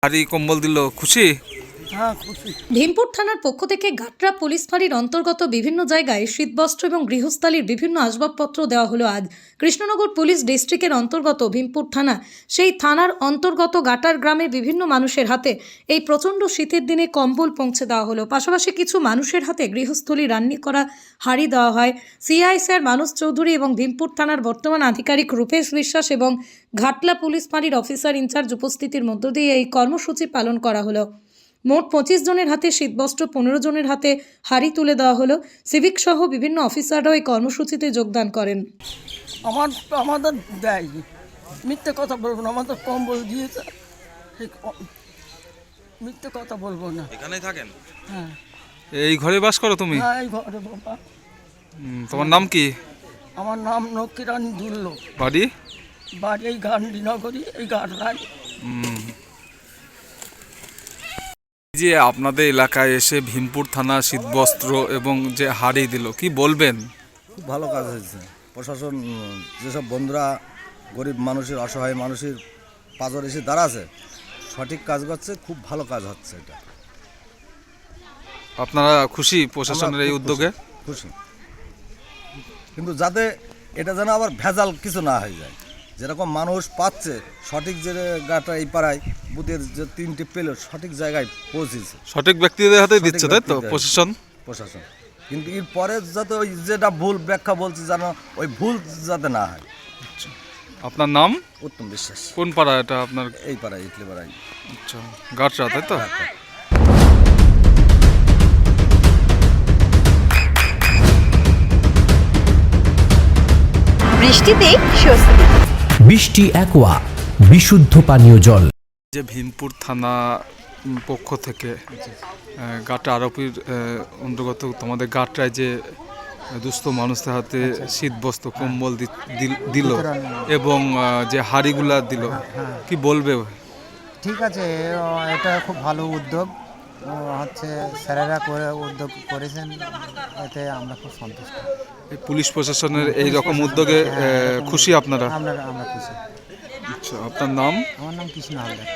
হাড়ি কম্বল দিল, খুশি? হ্যাঁ খুশি। ভীমপুর থানার পক্ষ থেকে গাটরা পুলিশ ফাঁড়ির অন্তর্গত বিভিন্ন জায়গায় শীতবস্ত্র এবং গৃহস্থালির বিভিন্ন আসবাবপত্র দেওয়া হলো আজ। কৃষ্ণনগর পুলিশ ডিস্ট্রিক্টের অন্তর্গত ভীমপুর থানা, সেই থানার অন্তর্গত গাটার গ্রামের বিভিন্ন মানুষের হাতে এই প্রচণ্ড শীতের দিনে কম্বল পৌঁছে দেওয়া হলো। পাশাপাশি কিছু মানুষের হাতে গৃহস্থলী রান্নি করা হাঁড়ি দেওয়া হয়। সিআইএসএর মানুষ চৌধুরী এবং ভীমপুর থানার বর্তমান আধিকারিক রূপেশ বিশ্বাস এবং ঘাটলা পুলিশ ফাঁড়ির অফিসার ইনচার্জ উপস্থিতির মধ্য দিয়ে এই কর্মসূচি পালন করা হলো। মোট 25 জনের হাতে শীতবস্ত্র, 15 জনের হাতে হাঁড়ি তুলে দেওয়া হলো। সিভিক সহ বিভিন্ন অফিসাররাও এই কর্মসূচিতে যোগদান করেন। আমাদের দেয়, মিথ্যে কথা বলবো না, আমাদের কম্বল দিয়েছে, মিথ্যে কথা বলবো না। এখানেই থাকেন? হ্যাঁ। এই ঘরে বাস করো তুমি? হ্যাঁ, এই ঘরে বাবা। তোমার নাম কি? আমার নাম নকিরানী দুল্লো। বাড়ি? বাড়ি এই গান্ধীনগরী, এই গাটরায়। যে আপনাদের এলাকায় এসে ভীমপুর থানা শীতবস্ত্র এবং যে হাঁড়ি দিল, কি বলবেন? খুব ভালো কাজ হয়েছে। প্রশাসন যেসব বন্ধুরা গরিব মানুষের, অসহায় মানুষের পাঁজর এসে দাঁড়াচ্ছে, সঠিক কাজ করছে, খুব ভালো কাজ হচ্ছে। এটা আপনারা খুশি প্রশাসনের এই উদ্যোগে? খুশি, কিন্তু যাতে এটা যেন আবার ভেজাল কিছু না হয়ে যায়। যেরকম মানুষ পাচ্ছে, সঠিক যে গাটা এই পাড়ায় বুথের যে 3টি পেল সঠিক জায়গায় পৌঁছেছে, সঠিক ব্যক্তিদের হাতে দিচ্ছে, তাই তো প্রশাসন? কিন্তু এর পরে যাতে ওই যেটা ভুল ব্যাখ্যা বলছে যেন ওই ভুল যাতে না হয়। আপনার নাম? উত্তম বিশ্বাস। কোন পাড়া এটা আপনার? এই পাড়ায়, ইটলি পাড়ায়। আচ্ছা, গাটরা, তাই তো? বৃষ্টিতে স্বস্তি। বৃষ্টি অ্যাকোয়া, বিশুদ্ধ পানীয় জল। যে ভীমপুর থানা পক্ষ থেকে গাটরা আরোপির অন্তর্গত তোমাদের গাটরায় যে দুস্থ মানুষদের হাতে শীতবস্ত্র, কম্বল দিল এবং যে হাঁড়িগুলা দিল, কি বলবে? ঠিক আছে, এটা খুব ভালো উদ্যোগ হচ্ছে, স্যারেরা উদ্যোগ করেছেন, এতে আমরা খুব সন্তুষ্ট। এই পুলিশ প্রশাসনের এই রকম উদ্যোগে খুশি আপনারা? আমরা খুশি। আচ্ছা, আপনার নাম? আমার নাম কৃষ্ণ হালদার।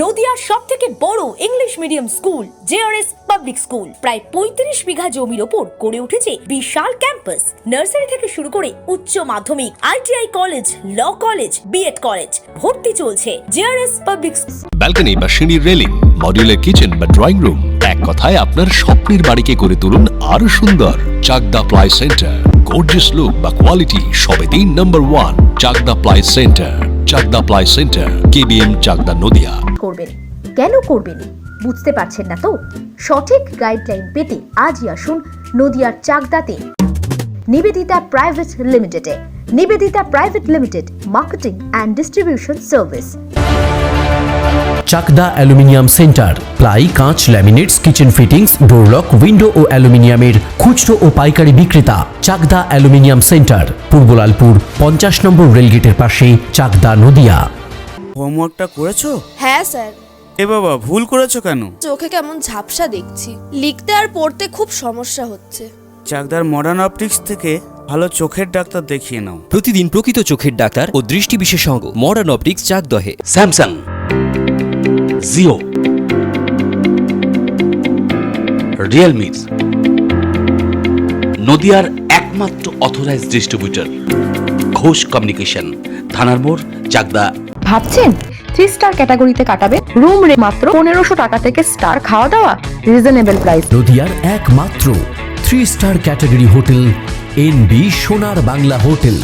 নদিয়ার সবথেকে বড় English medium school JRS public school প্রায় 35 বিঘা জমির ওপর গড়ে উঠেছে বিশাল ক্যাম্পাস। নার্সারি থেকে শুরু করে উচ্চ মাধ্যমিক, ITI college, law college, B Ed college, ভর্তি চলছে জেআরএস পাবলিক। ব্যালকনি বা সিঁড়ির রেলিং, মডিউলার কিচেন বা ড্রয়িং রুম, এক কথায় আপনার স্বপ্নের বাড়িকে করে তুলুন আরো সুন্দর। Chakdah ply centre, gorgeous look বা কোয়ালিটি সবেতেই number 1। Chakdah ply centre, Chakdah ply centre, KBM, Chakdah, Nadia. করবেন কেন করবেন বুঝতে পারছেন না তো? সঠিক গাইডলাইন পেতে আজই আসুন নদিয়ার চাকদাতে নিবেদিতা প্রাইভেট লিমিটেডে। Nivedita private limited, marketing and distribution service. Chakdaha aluminium centre, ply, কাঁচ, laminates, kitchen fittings, door lock, window ও অ্যালুমিনিয়ামের খুচরো ও পাইকারি বিক্রেতা। চাকদা অ্যালুমিনিয়াম সেন্টার, পূর্বলালপুর 50 নম্বর রেলগেটের পাশে, চাকদা, নদিয়া। হোমওয়ার্কটা করেছো? হ্যাঁ স্যার। এ বাবা, ভুল করেছো কেন? চোখে কেমন ঝাপসা দেখছি, লিখতে আর পড়তে খুব সমস্যা হচ্ছে। চাকদার মডার্ন অপটিক্স থেকে ভালো চোখের ডাক্তার দেখিয়ে নাও। প্রতিদিন প্রকৃত চোখের ডাক্তার ও দৃষ্টি বিশেষজ্ঞ মডার্ন অপটিক্স, চাকদহে। স্যামসাং, জিও, রিয়েলমি, নদিয়ার একমাত্র অথরাইজড ডিস্ট্রিবিউটর ঘোষ কমিউনিকেশন, থানার মোড়, চাকদা। ভাবছেন 3 স্টার ক্যাটাগরিতে কাটাবে? রুম রে মাত্র 1500 টাকা থেকে স্টার, খাওয়া দাওয়া রিজনেবল প্রাইস। নদিয়ার একমাত্র 3 স্টার ক্যাটাগরি হোটেল এনবি সোনার বাংলা হোটেল,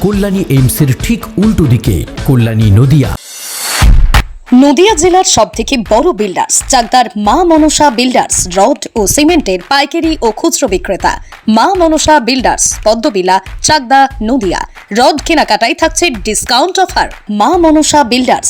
কল্যাণী এইমসের ঠিক উল্টো দিকে, কল্যাণী, নদিয়া। নদিয়া জেলার সবথেকে বড় বিল্ডার্স চাকদার মা মনসা বিল্ডার্স, রড ও সিমেন্টের পাইকারি ও খুচরো বিক্রেতা। মা মনসা বিল্ডার্স, পদ্মবিলা, চাকদা, নদিয়া। রড কেনাকাটায় থাকছে ডিসকাউন্ট অফার। মা মনসা বিল্ডার্স,